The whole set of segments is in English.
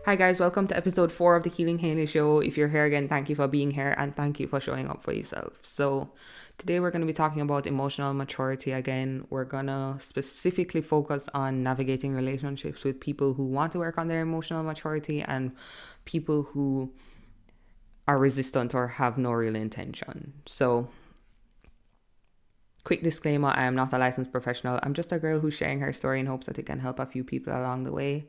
Hi guys, welcome to episode 4 of the Healing Haley Show. If you're here again, thank you for being here and thank you for showing up for yourself. So today we're going to be talking about emotional maturity again. We're going to specifically focus on navigating relationships with people who want to work on their emotional maturity and people who are resistant or have no real intention. So quick disclaimer, I am not a licensed professional. I'm just a girl who's sharing her story in hopes that it can help a few people along the way.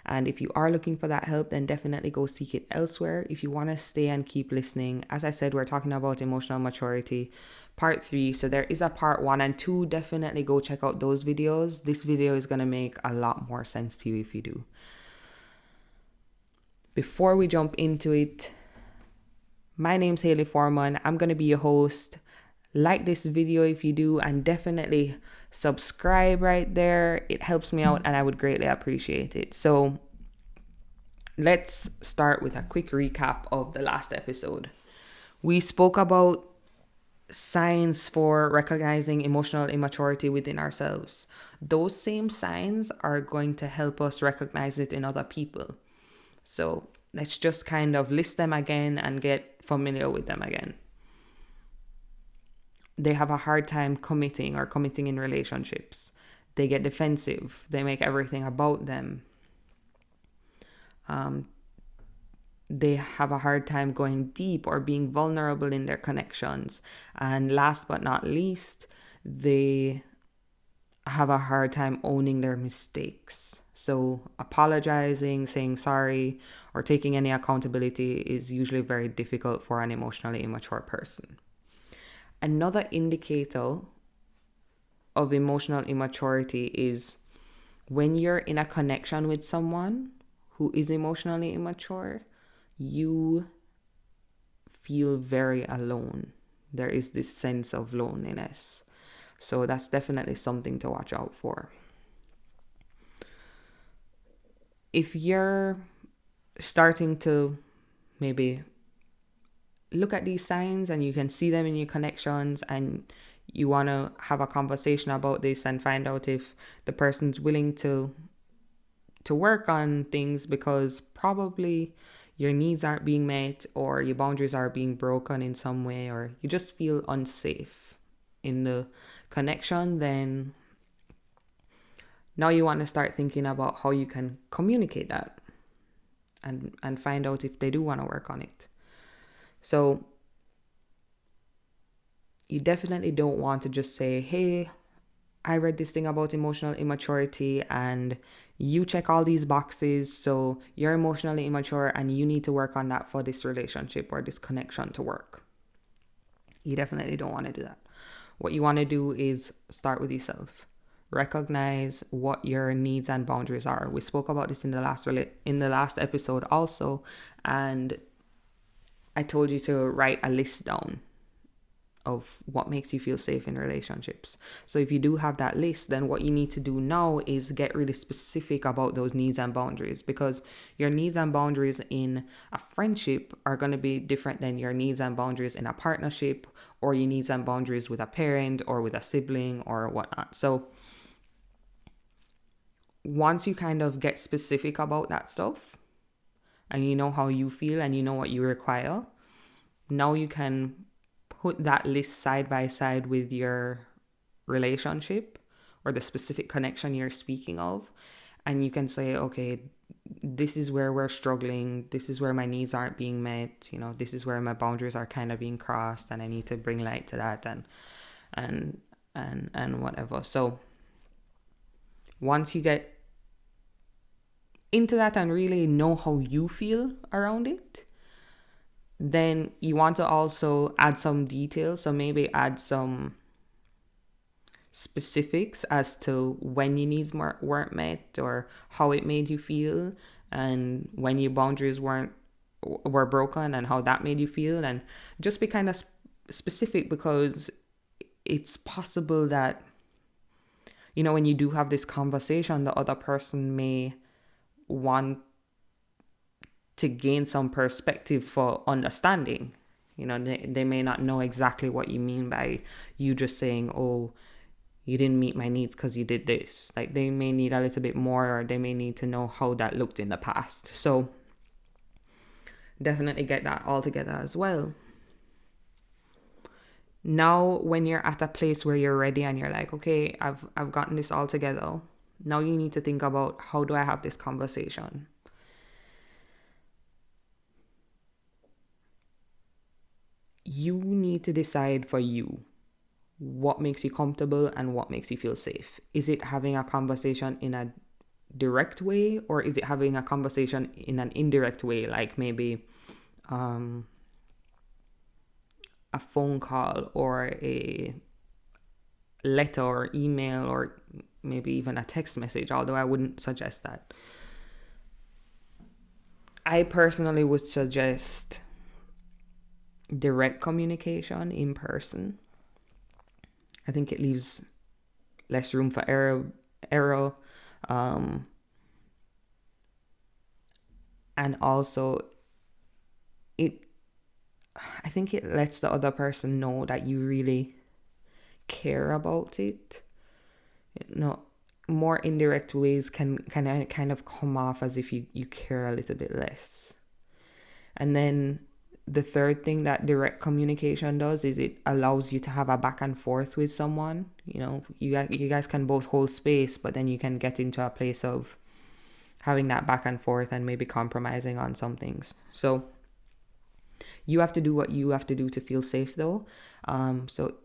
And if you are looking for that help, then definitely go seek it elsewhere. If you want to stay and keep listening, as I said, we're talking about emotional maturity, part 3. So there is a part 1 and 2. Definitely go check out those videos. This video is going to make a lot more sense to you if you do. Before we jump into it, my name's Haley Foreman. I'm going to be your host. Like this video if you do, and definitely subscribe right there. It helps me out and I would greatly appreciate it. So let's start with a quick recap of the last episode. We spoke about signs for recognizing emotional immaturity within ourselves. Those same signs are going to help us recognize it in other people. So let's just kind of list them again and get familiar with them again. They have a hard time committing in relationships. They get defensive. They make everything about them. They have a hard time going deep or being vulnerable in their connections. And last but not least, they have a hard time owning their mistakes. So apologizing, saying sorry, or taking any accountability is usually very difficult for an emotionally immature person. Another indicator of emotional immaturity is when you're in a connection with someone who is emotionally immature, you feel very alone. There is this sense of loneliness. So that's definitely something to watch out for. If you're starting to maybe look at these signs and you can see them in your connections and you want to have a conversation about this and find out if the person's willing to work on things, because probably your needs aren't being met or your boundaries are being broken in some way, or you just feel unsafe in the connection, then now you want to start thinking about how you can communicate that and find out if they do want to work on it. So you definitely don't want to just say, hey, I read this thing about emotional immaturity and you check all these boxes, so you're emotionally immature and you need to work on that for this relationship or this connection to work. You definitely don't want to do that. What you want to do is start with yourself. Recognize what your needs and boundaries are. We spoke about this in the last episode also, and I told you to write a list down of what makes you feel safe in relationships. So if you do have that list, then what you need to do now is get really specific about those needs and boundaries, because your needs and boundaries in a friendship are going to be different than your needs and boundaries in a partnership, or your needs and boundaries with a parent or with a sibling or whatnot. So once you kind of get specific about that stuff and you know how you feel and you know what you require, now you can put that list side by side with your relationship or the specific connection you're speaking of. And you can say, okay, this is where we're struggling. This is where my needs aren't being met. This is where my boundaries are kind of being crossed and I need to bring light to that and whatever. So once you get into that and really know how you feel around it, then you want to also add some details. So maybe add some specifics as to when your needs weren't met or how it made you feel, and when your boundaries were broken and how that made you feel, and just be kind of specific, because it's possible that when you do have this conversation, the other person may want to gain some perspective for understanding. They may not know exactly what you mean by you just saying, oh, you didn't meet my needs because you did this. Like, they may need a little bit more, or they may need to know how that looked in the past. So definitely get that all together as well. Now, when you're at a place where you're ready and you're like, okay, I've gotten this all together. Now you need to think about, how do I have this conversation? You need to decide for you what makes you comfortable and what makes you feel safe. Is it having a conversation in a direct way, or is it having a conversation in an indirect way, like maybe a phone call or a letter or email, or maybe even a text message, although I wouldn't suggest that. I personally would suggest direct communication in person. I think it leaves less room for error, and also I think it lets the other person know that you really care about it. More indirect ways can kind of come off as if you care a little bit less. And then the third thing that direct communication does is it allows you to have a back and forth with someone. You guys can both hold space, but then you can get into a place of having that back and forth and maybe compromising on some things. So you have to do what you have to do to feel safe, though. So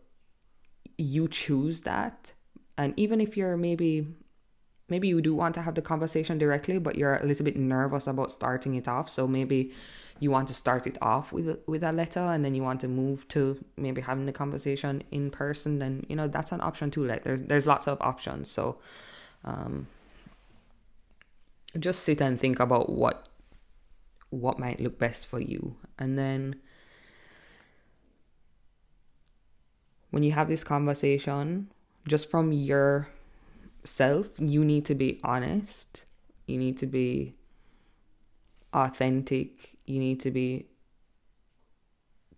you choose that. And even if you're maybe you do want to have the conversation directly, but you're a little bit nervous about starting it off. So maybe you want to start it off with a letter, and then you want to move to maybe having the conversation in person. Then that's an option too. Like, there's lots of options. So just sit and think about what might look best for you. And then when you have this conversation, just from yourself, you need to be honest. You need to be authentic. You need to be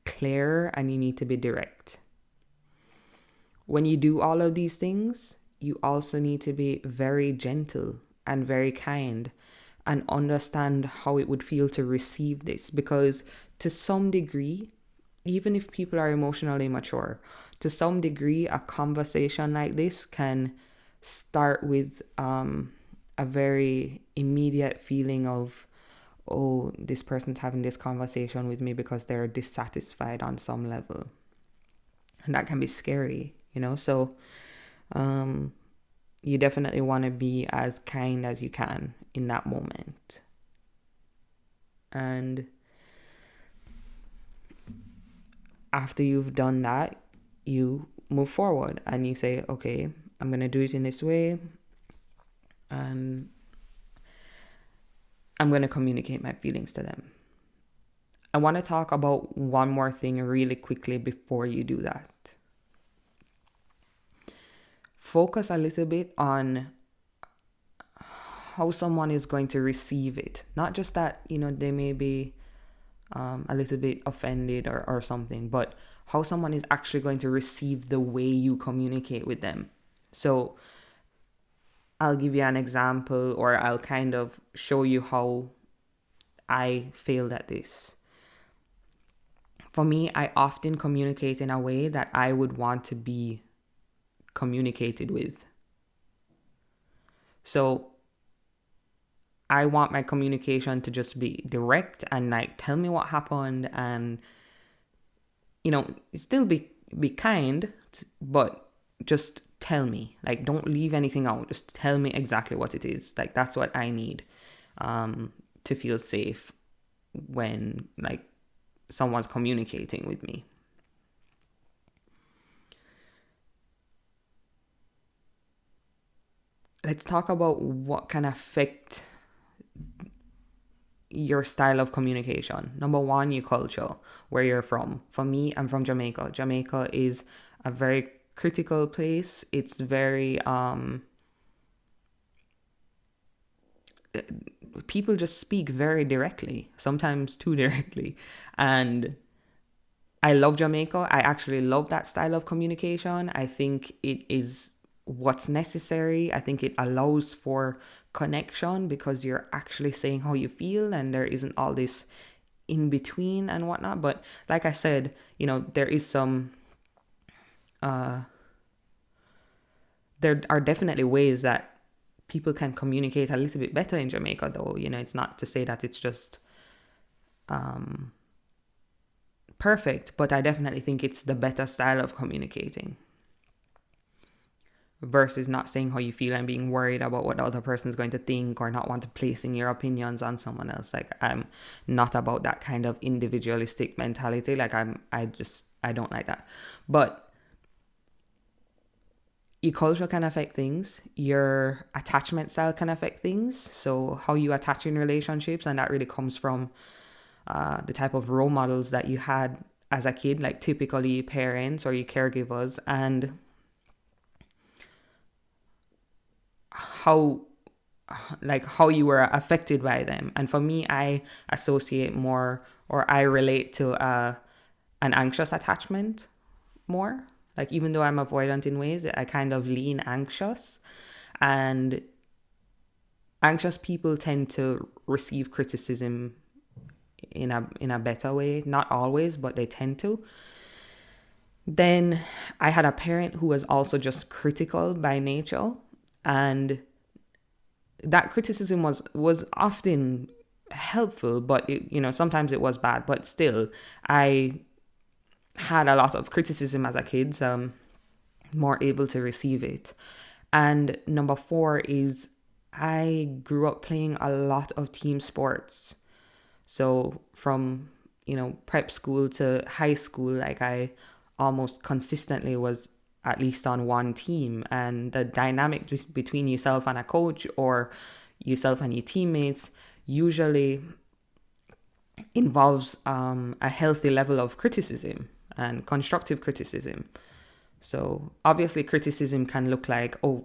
clear, and you need to be direct. When you do all of these things, you also need to be very gentle and very kind, and understand how it would feel to receive this. Because to some degree, even if people are emotionally mature, to some degree, a conversation like this can start with a very immediate feeling of, oh, this person's having this conversation with me because they're dissatisfied on some level. And that can be scary, So you definitely want to be as kind as you can in that moment. And after you've done that, you move forward and you say, okay, I'm going to do it in this way, and I'm going to communicate my feelings to them. I want to talk about one more thing really quickly before you do that. Focus a little bit on how someone is going to receive it. Not just that, they may be a little bit offended or something, but how someone is actually going to receive the way you communicate with them. So I'll give you an example, or I'll kind of show you how I failed at this. For me, I often communicate in a way that I would want to be communicated with. So I want my communication to just be direct and like, tell me what happened, and still be kind, but just tell me. Like, don't leave anything out. Just tell me exactly what it is. Like, that's what I need to feel safe when like someone's communicating with me. Let's talk about what can affect your style of communication. Number one, your culture, where you're from. For me, I'm from Jamaica. Jamaica is a very critical place. It's very people just speak very directly, sometimes too directly. And I love Jamaica. I actually love that style of communication. I think it is what's necessary. I think it allows for connection because you're actually saying how you feel and there isn't all this in between and whatnot. But like I said, there is some there are definitely ways that people can communicate a little bit better in Jamaica, though. It's not to say that it's just perfect, but I definitely think it's the better style of communicating versus not saying how you feel and being worried about what the other person's going to think or not want to placing your opinions on someone else. Like, I'm not about that kind of individualistic mentality. Like, I don't like that. But your culture can affect things. Your attachment style can affect things. So how you attach in relationships, and that really comes from the type of role models that you had as a kid, like typically parents or your caregivers, and how you were affected by them. And for me, I associate more, or I relate to an anxious attachment more. Like, even though I'm avoidant in ways, I kind of lean anxious, and anxious people tend to receive criticism in a better way. Not always, but they tend to. Then I had a parent who was also just critical by nature, and that criticism was often helpful, but sometimes it was bad. But still, I had a lot of criticism as a kid, so I'm more able to receive it. And number 4 is I grew up playing a lot of team sports. So from prep school to high school, like, I almost consistently was at least on one team, and the dynamic between yourself and a coach or yourself and your teammates usually involves a healthy level of criticism and constructive criticism. So obviously criticism can look like, oh,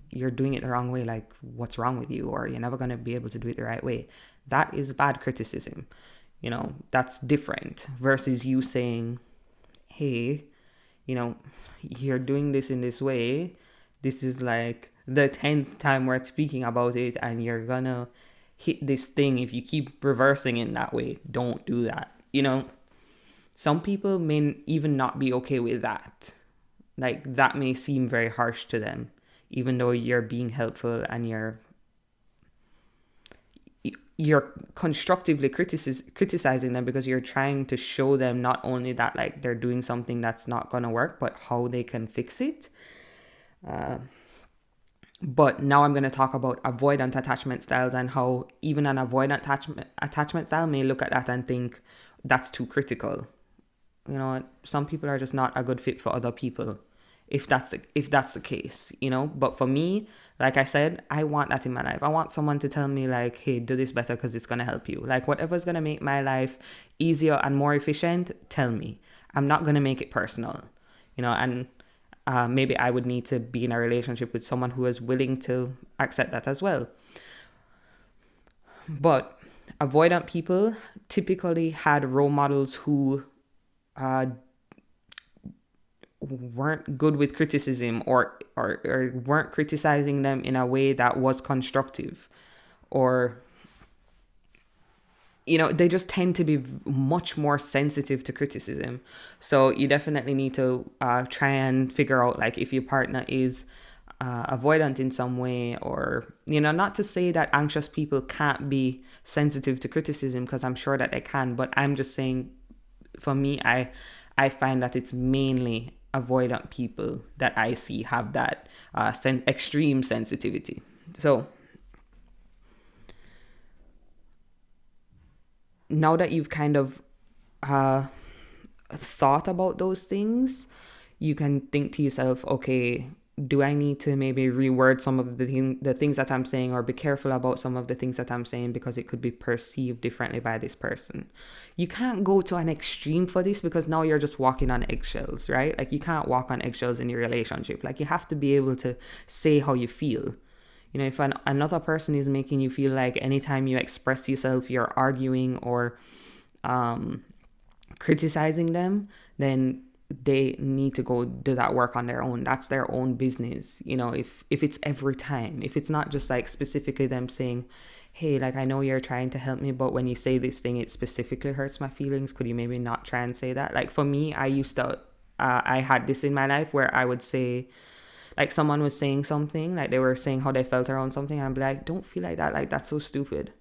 you're doing it the wrong way, like, what's wrong with you, or you're never going to be able to do it the right way. That is bad criticism. That's different versus you saying, hey, you're doing this in this way. This is like the 10th time we're speaking about it, and you're gonna hit this thing if you keep reversing in that way. Don't do that. Some people may even not be okay with that. Like, that may seem very harsh to them, even though you're being helpful and you're constructively criticizing them because you're trying to show them not only that, like, they're doing something that's not going to work, but how they can fix it. But now I'm going to talk about avoidant attachment styles and how even an avoidant attachment style may look at that and think that's too critical. Some people are just not a good fit for other people, if that's the case. But for me, like I said, I want that in my life. I want someone to tell me, like, hey, do this better because it's going to help you. Like, whatever's going to make my life easier and more efficient, tell me. I'm not going to make it personal, and maybe I would need to be in a relationship with someone who is willing to accept that as well. But avoidant people typically had role models who weren't good with criticism or weren't criticizing them in a way that was constructive, or they just tend to be much more sensitive to criticism. So you definitely need to try and figure out, like, if your partner is avoidant in some way, or not to say that anxious people can't be sensitive to criticism, because I'm sure that they can, but I'm just saying, for me, I find that it's mainly avoidant people that I see have that extreme sensitivity. So now that you've kind of thought about those things, you can think to yourself, okay, do I need to maybe reword some of the things that I'm saying, or be careful about some of the things that I'm saying because it could be perceived differently by this person? You can't go to an extreme for this, because now you're just walking on eggshells, right? Like, you can't walk on eggshells in your relationship. Like, you have to be able to say how you feel. If another person is making you feel like anytime you express yourself, you're arguing or criticizing them, then they need to go do that work on their own. That's their own business. If it's every time, if it's not just like specifically them saying, hey, like I know you're trying to help me, but when you say this thing, it specifically hurts my feelings. Could you maybe not try and say that? Like for me, I had this in my life where I would say, like someone was saying something, like they were saying how they felt around something, and I'd be like, don't feel like that. Like that's so stupid.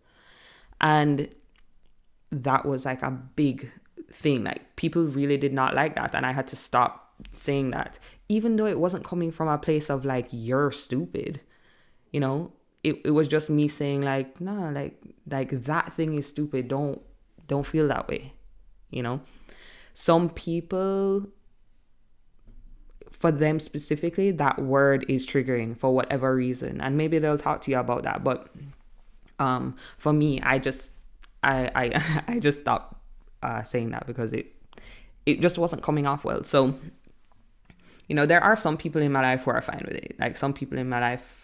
And that was like a big thing. Like people really did not like that, and I had to stop saying that, even though it wasn't coming from a place of like you're stupid. It was just me saying like, nah, like that thing is stupid. Don't feel that way. Some people, for them specifically, that word is triggering for whatever reason, and maybe they'll talk to you about that. But for me, I just stopped saying that because it just wasn't coming off well. So there are some people in my life who are fine with it. Like some people in my life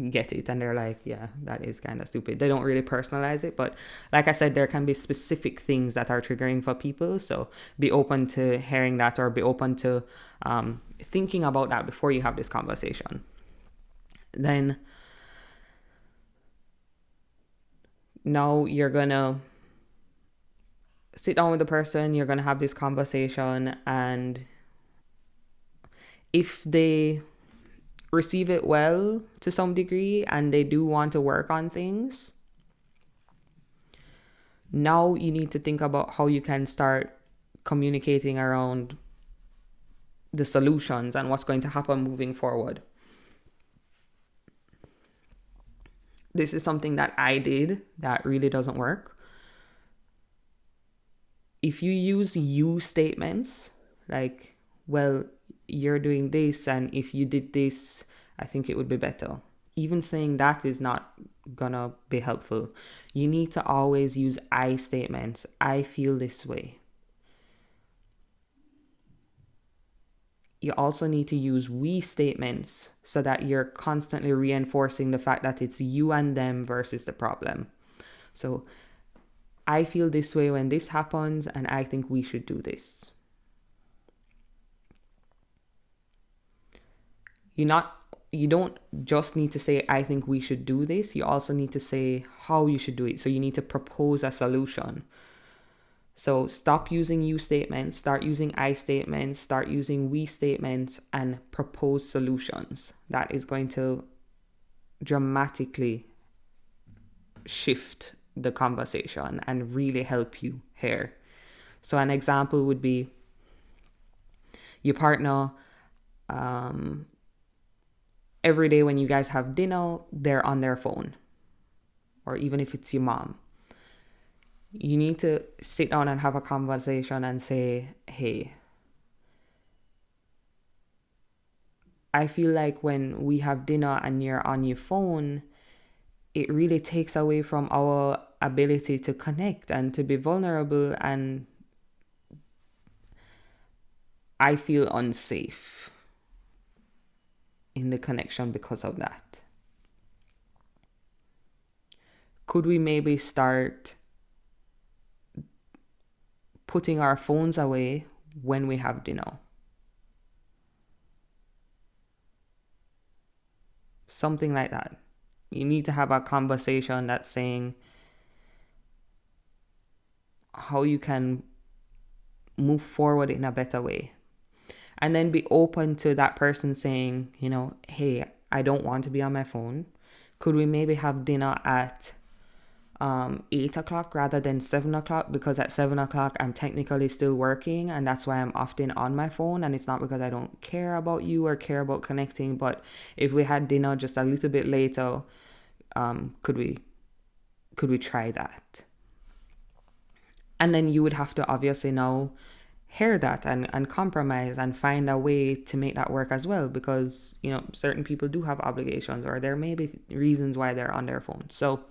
get it and they're like, yeah, that is kind of stupid. They don't really personalize it, but like I said, there can be specific things that are triggering for people. So be open to hearing that, or be open to thinking about that before you have this conversation. Then now you're gonna sit down with the person, you're gonna have this conversation, and if they receive it well to some degree and they do want to work on things, now you need to think about how you can start communicating around the solutions and what's going to happen moving forward. This is something that I did that really doesn't work. If you use you statements, like, well, you're doing this, and if you did this, I think it would be better. Even saying that is not gonna be helpful. You need to always use I statements. I feel this way. You also need to use we statements so that you're constantly reinforcing the fact that it's you and them versus the problem. So I feel this way when this happens, and I think we should do this. You don't just need to say, I think we should do this. You also need to say how you should do it. So you need to propose a solution. So stop using you statements, start using I statements, start using we statements, and propose solutions. That is going to dramatically shift the conversation and really help you here. So an example would be your partner, every day when you guys have dinner, they're on their phone. Or even if it's your mom. You need to sit down and have a conversation and say, hey, I feel like when we have dinner and you're on your phone, it really takes away from our ability to connect and to be vulnerable, and I feel unsafe in the connection because of that. Could we maybe start putting our phones away when we have dinner? Something like that. You need to have a conversation that's saying how you can move forward in a better way. And then be open to that person saying, hey, I don't want to be on my phone. Could we maybe have dinner at 8 o'clock rather than 7 o'clock? Because at 7 o'clock, I'm technically still working, and that's why I'm often on my phone. And it's not because I don't care about you or care about connecting. But if we had dinner just a little bit later, could we try that? And then you would have to obviously now hear that and compromise and find a way to make that work as well, because certain people do have obligations, or there may be reasons why they're on their phone. So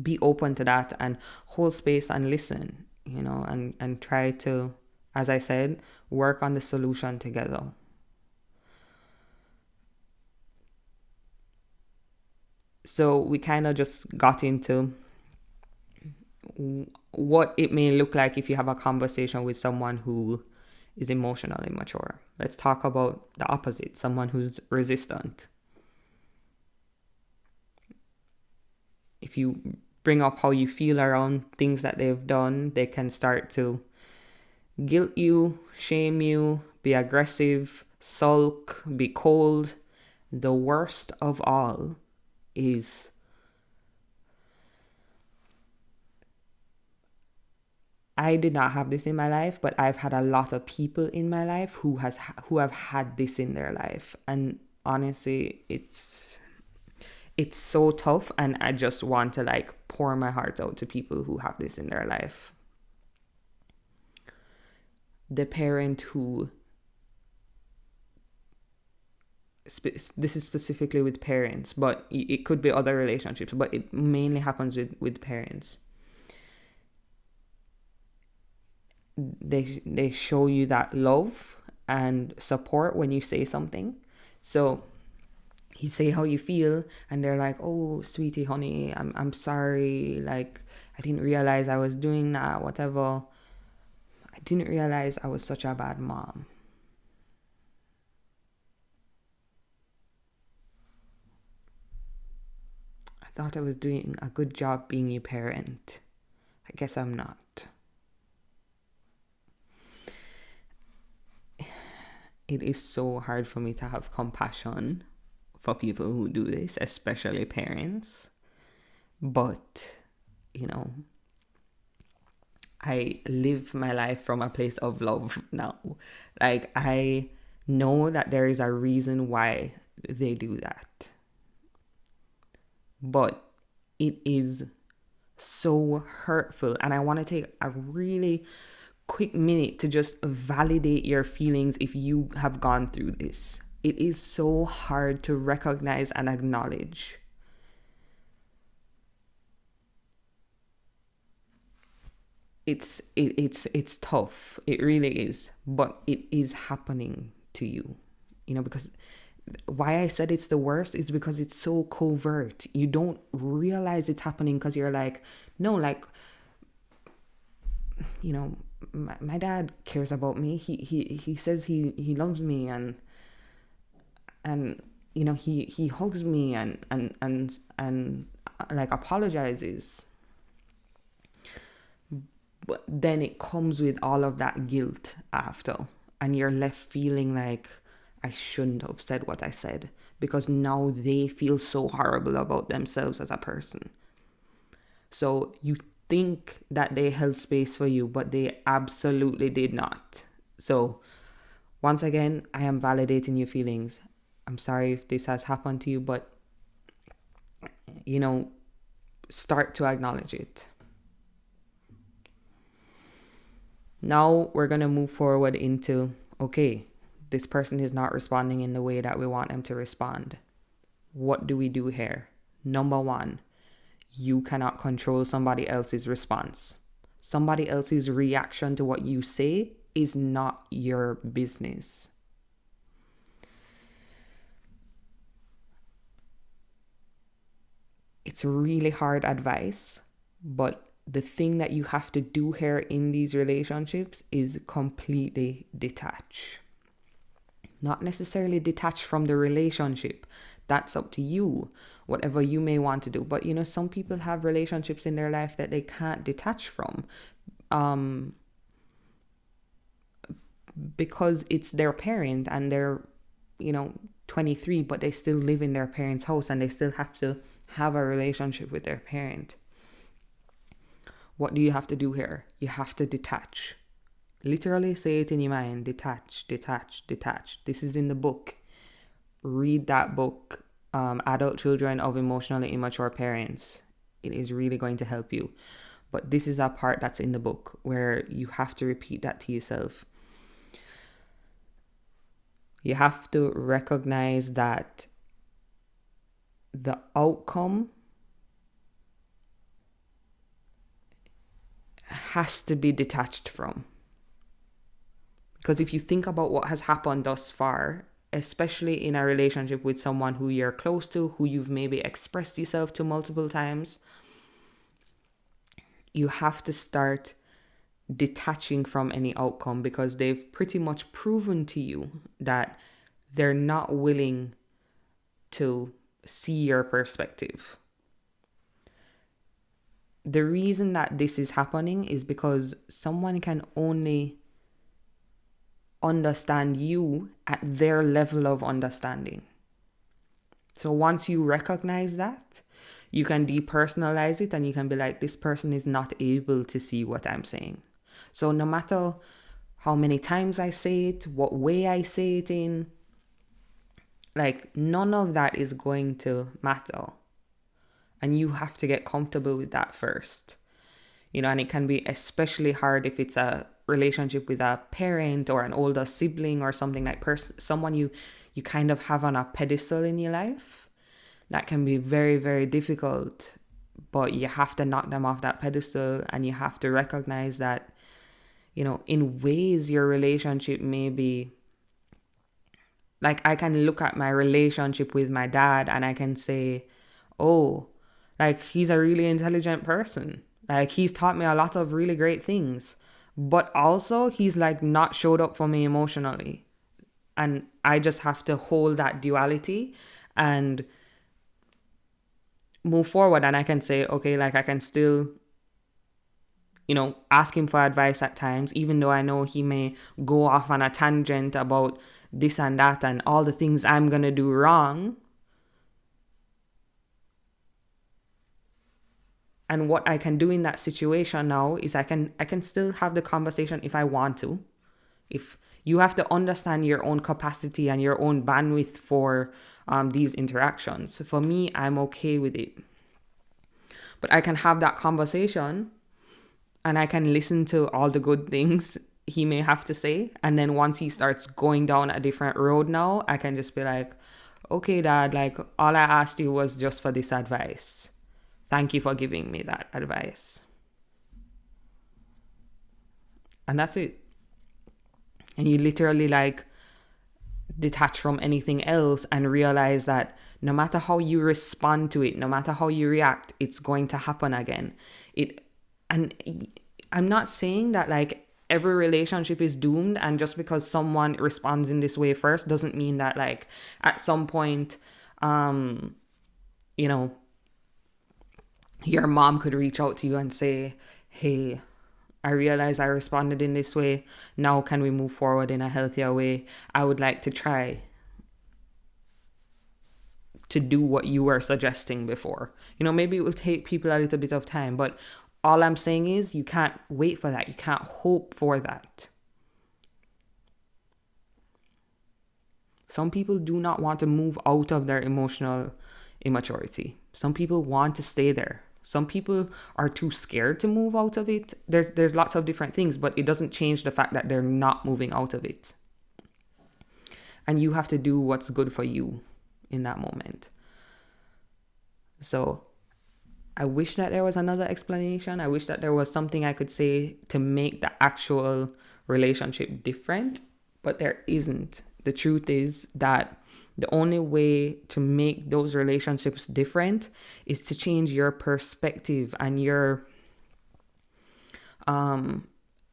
be open to that and hold space and listen, and try to, as I said, work on the solution together. So we kind of just got into what it may look like if you have a conversation with someone who is emotionally immature. Let's talk about the opposite, someone who's resistant. If you bring up how you feel around things that they've done, they can start to guilt you, shame you, be aggressive, sulk, be cold. The worst of all is I did not have this in my life, but I've had a lot of people in my life who have had this in their life, and honestly, it's so tough, and I just want to like pour my heart out to people who have this in their life. The parent who this is specifically with parents, but it could be other relationships, but it mainly happens with parents. They show you that love and support when you say something. So you say how you feel, and they're like, "Oh, sweetie, honey, I'm sorry. Like, I didn't realize I was doing that. Whatever. I didn't realize I was such a bad mom." I thought I was doing a good job being your parent. I guess I'm not. It is so hard for me to have compassion for people who do this, especially parents. But, you know, I live my life from a place of love now. Like, I know that there is a reason why they do that. But it is so hurtful. And I want to take a really quick minute to just validate your feelings if you have gone through this. It is so hard to recognize and acknowledge. It's tough. It really is, but it is happening to you. Because why I said it's the worst is because it's so covert. You don't realize it's happening because you're like, no, like, my dad cares about me. He says he loves me, and he hugs me and like apologizes. But then it comes with all of that guilt after, and you're left feeling like, I shouldn't have said what I said, because now they feel so horrible about themselves as a person. So you think that they held space for you, but they absolutely did not. So once again, I am validating your feelings. I'm sorry if this has happened to you, but start to acknowledge it. Now we're going to move forward into, okay, this person is not responding in the way that we want them to respond. What do we do here? Number one, you cannot control somebody else's response. Somebody else's reaction to what you say is not your business. It's really hard advice, but the thing that you have to do here in these relationships is completely detach. Not necessarily detach from the relationship. That's up to you, whatever you may want to do. But some people have relationships in their life that they can't detach from, because it's their parent, and they're 23, but they still live in their parents' house, and they still have to have a relationship with their parent. What do you have to do here? You have to detach. Literally say it in your mind. Detach, detach, detach. This is in the book. Read that book, Adult Children of Emotionally Immature Parents. It is really going to help you. But this is a part that's in the book where you have to repeat that to yourself. You have to recognize that the outcome has to be detached from. Because if you think about what has happened thus far, especially in a relationship with someone who you're close to, who you've maybe expressed yourself to multiple times, you have to start detaching from any outcome because they've pretty much proven to you that they're not willing to see your perspective. The reason that this is happening is because someone can only understand you at their level of understanding. So once you recognize that, you can depersonalize it and you can be like, this person is not able to see what I'm saying. So no matter how many times I say it, what way I say it in, like none of that is going to matter. And you have to get comfortable with that first. And it can be especially hard if it's a relationship with a parent or an older sibling or something like someone you kind of have on a pedestal in your life. That can be very, very difficult, but you have to knock them off that pedestal and you have to recognize that, in ways your relationship may be, like I can look at my relationship with my dad and I can say, oh, like he's a really intelligent person. Like he's taught me a lot of really great things, but also he's like not showed up for me emotionally. And I just have to hold that duality and move forward. And I can say, okay, like I can still, ask him for advice at times, even though I know he may go off on a tangent about this and that and all the things I'm going to do wrong. And what I can do in that situation now is I can still have the conversation if I want to. If you have to understand your own capacity and your own bandwidth for these interactions. For me, I'm okay with it. But I can have that conversation and I can listen to all the good things he may have to say. And then once he starts going down a different road now, I can just be like, okay, Dad, like all I asked you was just for this advice. Thank you for giving me that advice. And that's it. And you literally like detach from anything else and realize that no matter how you respond to it, no matter how you react, it's going to happen again. And I'm not saying that like every relationship is doomed, and just because someone responds in this way first doesn't mean that like at some point, your mom could reach out to you and say, hey, I realize I responded in this way. Now can we move forward in a healthier way? I would like to try to do what you were suggesting before. Maybe it will take people a little bit of time, but all I'm saying is you can't wait for that. You can't hope for that. Some people do not want to move out of their emotional immaturity. Some people want to stay there. Some people are too scared to move out of it. There's lots of different things, but it doesn't change the fact that they're not moving out of it. And you have to do what's good for you in that moment. So I wish that there was another explanation. I wish that there was something I could say to make the actual relationship different, but there isn't. The truth is that the only way to make those relationships different is to change your perspective and your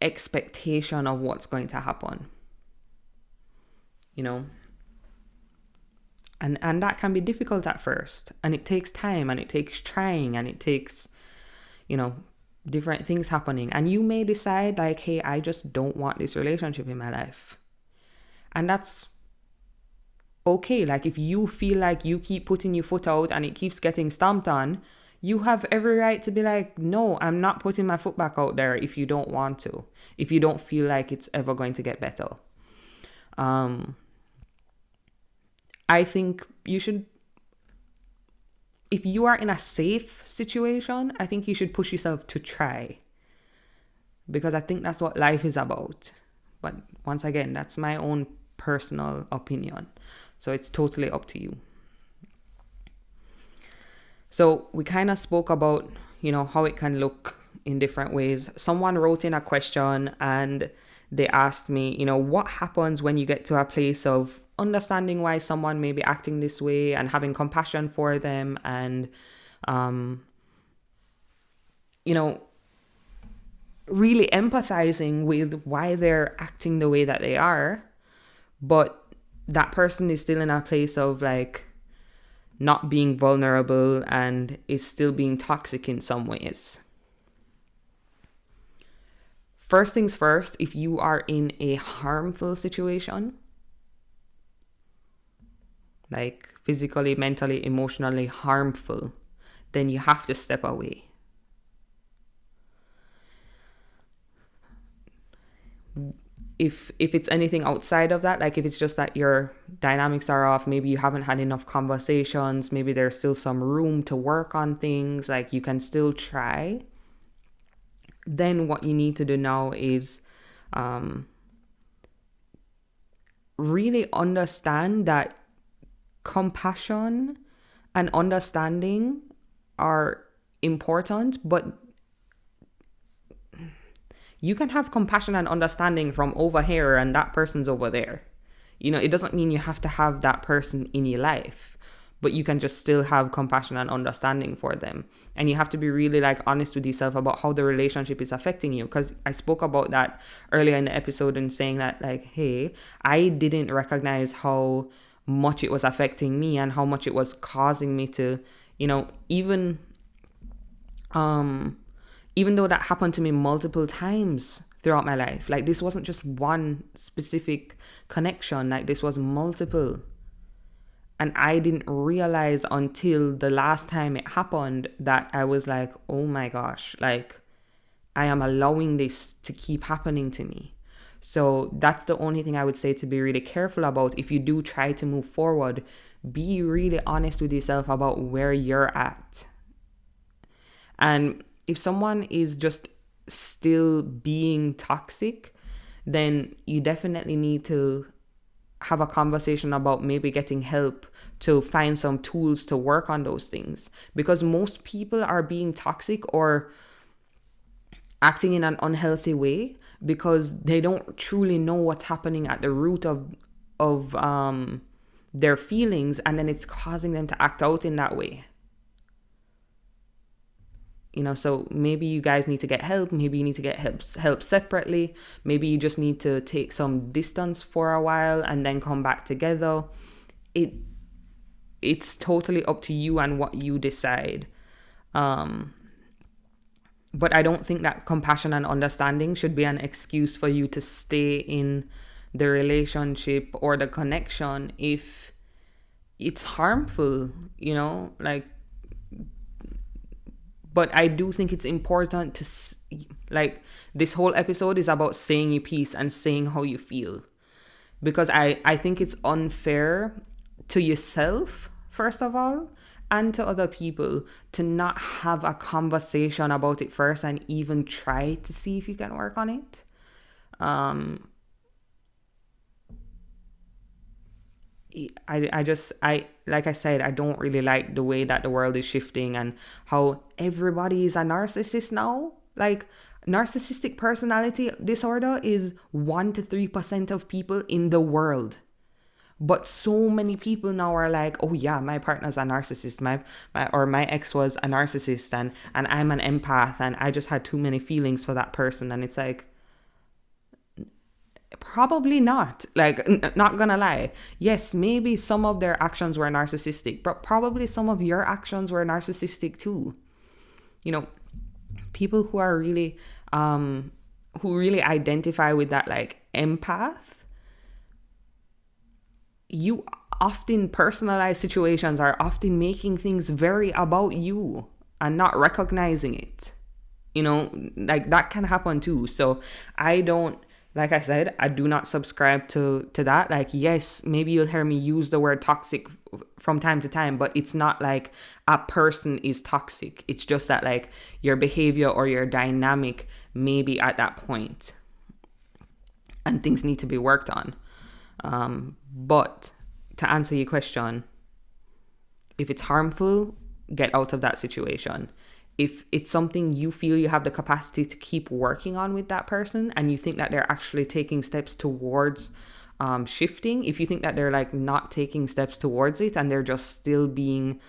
expectation of what's going to happen. And that can be difficult at first. And it takes time and it takes trying and it takes, different things happening. And you may decide like, hey, I just don't want this relationship in my life. And that's okay. Like if you feel like you keep putting your foot out and it keeps getting stomped on, you have every right to be like, no, I'm not putting my foot back out there if you don't want to, if you don't feel like it's ever going to get better. I think you should, if you are in a safe situation, I think you should push yourself to try, because I think that's what life is about. But once again, that's my own personal opinion. So it's totally up to you. So we kind of spoke about, how it can look in different ways. Someone wrote in a question and they asked me, what happens when you get to a place of understanding why someone may be acting this way and having compassion for them and, really empathizing with why they're acting the way that they are, but that person is still in a place of like not being vulnerable and is still being toxic in some ways. First things first, if you are in a harmful situation, like physically, mentally, emotionally harmful, then you have to step away. If it's anything outside of that, like if it's just that your dynamics are off, maybe you haven't had enough conversations, maybe there's still some room to work on things, like you can still try, then what you need to do now is really understand that compassion and understanding are important, but you can have compassion and understanding from over here and that person's over there. It doesn't mean you have to have that person in your life, but you can just still have compassion and understanding for them. And you have to be really like honest with yourself about how the relationship is affecting you. Because I spoke about that earlier in the episode and saying that like, hey, I didn't recognize how much it was affecting me and how much it was causing me to, even though that happened to me multiple times throughout my life. Like this wasn't just one specific connection, like this was multiple. And I didn't realize until the last time it happened that I was like, oh my gosh, like I am allowing this to keep happening to me. So that's the only thing I would say to be really careful about. If you do try to move forward, be really honest with yourself about where you're at. And if someone is just still being toxic, then you definitely need to have a conversation about maybe getting help to find some tools to work on those things. Because most people are being toxic or acting in an unhealthy way because they don't truly know what's happening at the root of their feelings, and then it's causing them to act out in that way. So maybe you guys need to get help. Maybe you need to get help separately. Maybe you just need to take some distance for a while and then come back together. It's totally up to you and what you decide. But I don't think that compassion and understanding should be an excuse for you to stay in the relationship or the connection if it's harmful, like. But I do think it's important to, like, this whole episode is about saying your piece and saying how you feel. Because I think it's unfair to yourself, first of all, and to other people to not have a conversation about it first and even try to see if you can work on it. I like I said, I don't really like the way that the world is shifting and how everybody is a narcissist now. Like, narcissistic personality disorder is 1% to 3% of people in the world. But so many people now are like, oh yeah, my partner's a narcissist, my ex was a narcissist, and I'm an empath, and I just had too many feelings for that person. And it's like, probably not. Like, not gonna lie, yes, maybe some of their actions were narcissistic, but probably some of your actions were narcissistic too. People who are really who really identify with that, like, empath, you often personalize situations, are often making things very about you and not recognizing it. Like, that can happen too. So like I said, I do not subscribe to that. Like, yes, maybe you'll hear me use the word toxic from time to time, but it's not like a person is toxic. It's just that, like, your behavior or your dynamic may be at that point and things need to be worked on. But to answer your question, if it's harmful, get out of that situation. If it's something you feel you have the capacity to keep working on with that person and you think that they're actually taking steps towards shifting, if you think that they're, like, not taking steps towards it and they're just still being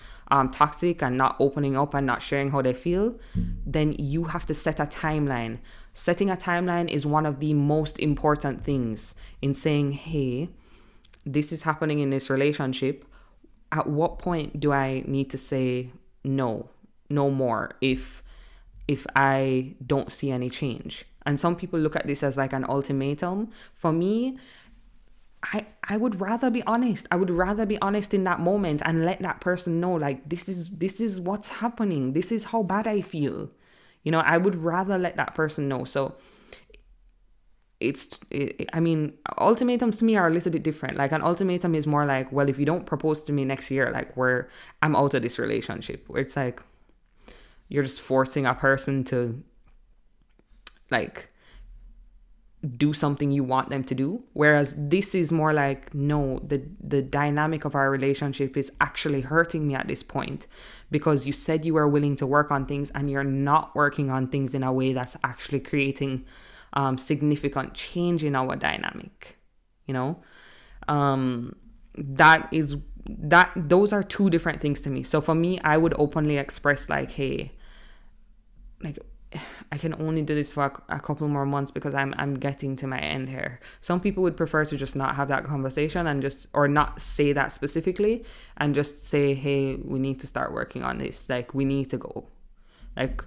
toxic and not opening up and not sharing how they feel, then you have to set a timeline. Setting a timeline is one of the most important things in saying, hey, this is happening in this relationship. At what point do I need to say no more if I don't see any change? And some people look at this as like an ultimatum. For me, I would rather be honest. I would rather be honest in that moment and let that person know, like, this is what's happening. This is how bad I feel. I would rather let that person know. So I mean, ultimatums to me are a little bit different. Like, an ultimatum is more like, well, if you don't propose to me next year, like, I'm out of this relationship. Where it's like, you're just forcing a person to, like, do something you want them to do. Whereas this is more like, no, the dynamic of our relationship is actually hurting me at this point, because you said you were willing to work on things and you're not working on things in a way that's actually creating significant change in our dynamic. Those are two different things to me. So for me, I would openly express, like, hey, like, I can only do this for a couple more months because I'm getting to my end here. Some people would prefer to just not have that conversation or not say that specifically, and just say, hey, we need to start working on this. Like, we need to go. Like,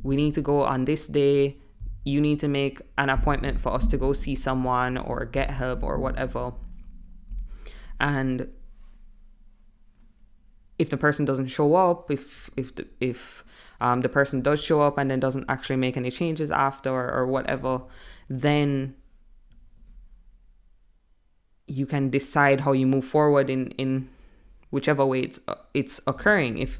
we need to go on this day. You need to make an appointment for us to go see someone or get help or whatever. And if the person doesn't show up, if the person does show up and then doesn't actually make any changes after or whatever, then you can decide how you move forward in whichever way it's occurring. If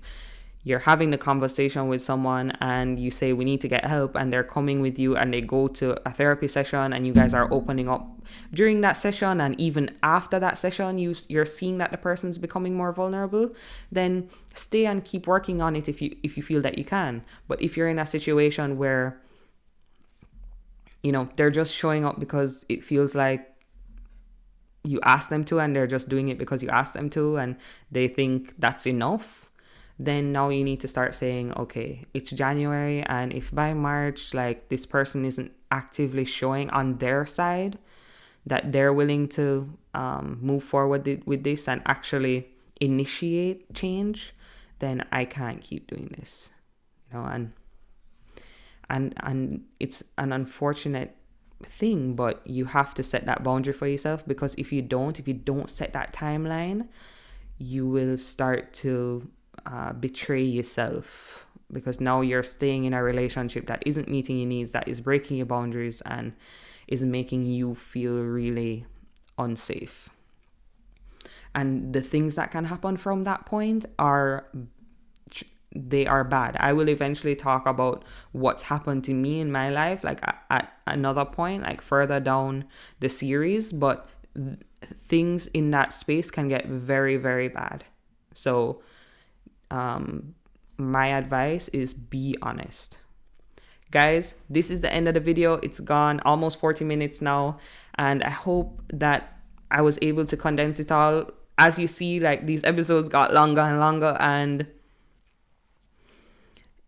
you're having the conversation with someone and you say, we need to get help, and they're coming with you and they go to a therapy session and you guys are opening up during that session, and even after that session you're seeing that the person's becoming more vulnerable, then stay and keep working on it if you feel that you can. But if you're in a situation where they're just showing up because it feels like you asked them to, and they're just doing it because you asked them to, and they think that's enough, then now you need to start saying, okay, it's January, and if by March, like, this person isn't actively showing on their side that they're willing to move forward with this and actually initiate change, then I can't keep doing this. And it's an unfortunate thing, but you have to set that boundary for yourself, because if you don't set that timeline, you will start to betray yourself, because now you're staying in a relationship that isn't meeting your needs, that is breaking your boundaries, and is making you feel really unsafe. And the things that can happen from that point are bad. I will eventually talk about what's happened to me in my life, like at another point, like further down the series, but things in that space can get very, very bad. So my advice is be honest. Guys, this is the end of the video. It's gone almost 40 minutes now, and I hope that I was able to condense it all. As you see, like, these episodes got longer and longer, and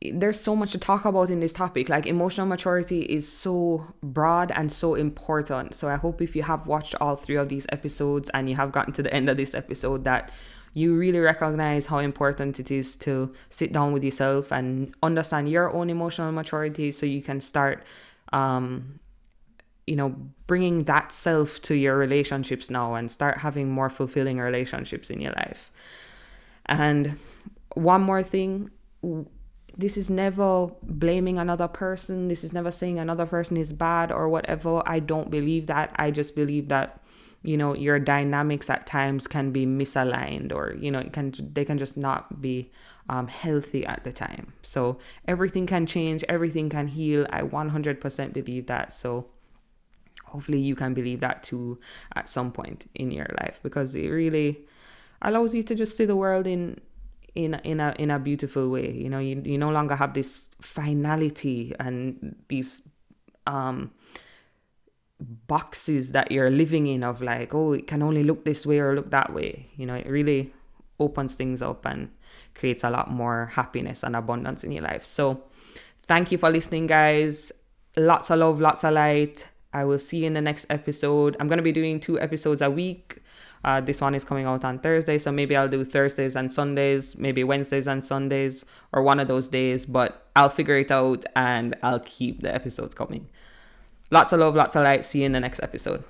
there's so much to talk about in this topic. Like, emotional maturity is so broad and so important. So I hope if you have watched all 3 of these episodes and you have gotten to the end of this episode, that you really recognize how important it is to sit down with yourself and understand your own emotional maturity, so you can start, bringing that self to your relationships now and start having more fulfilling relationships in your life. And one more thing, this is never blaming another person. This is never saying another person is bad or whatever. I don't believe that. I just believe that, your dynamics at times can be misaligned, or, they can just not be healthy at the time. So everything can change, everything can heal. I 100% believe that. So hopefully you can believe that too at some point in your life, because it really allows you to just see the world in a beautiful way. You no longer have this finality and these boxes that you're living in of, like, oh, it can only look this way or look that way. It really opens things up and creates a lot more happiness and abundance in your life. So thank you for listening, guys. Lots of love, lots of light. I will see you in the next episode. I'm going to be doing 2 episodes a week. This one is coming out on Thursday, so maybe I'll do Thursdays and Sundays, maybe Wednesdays and Sundays, or one of those days, but I'll figure it out and I'll keep the episodes coming. Lots of love, lots of light. See you in the next episode.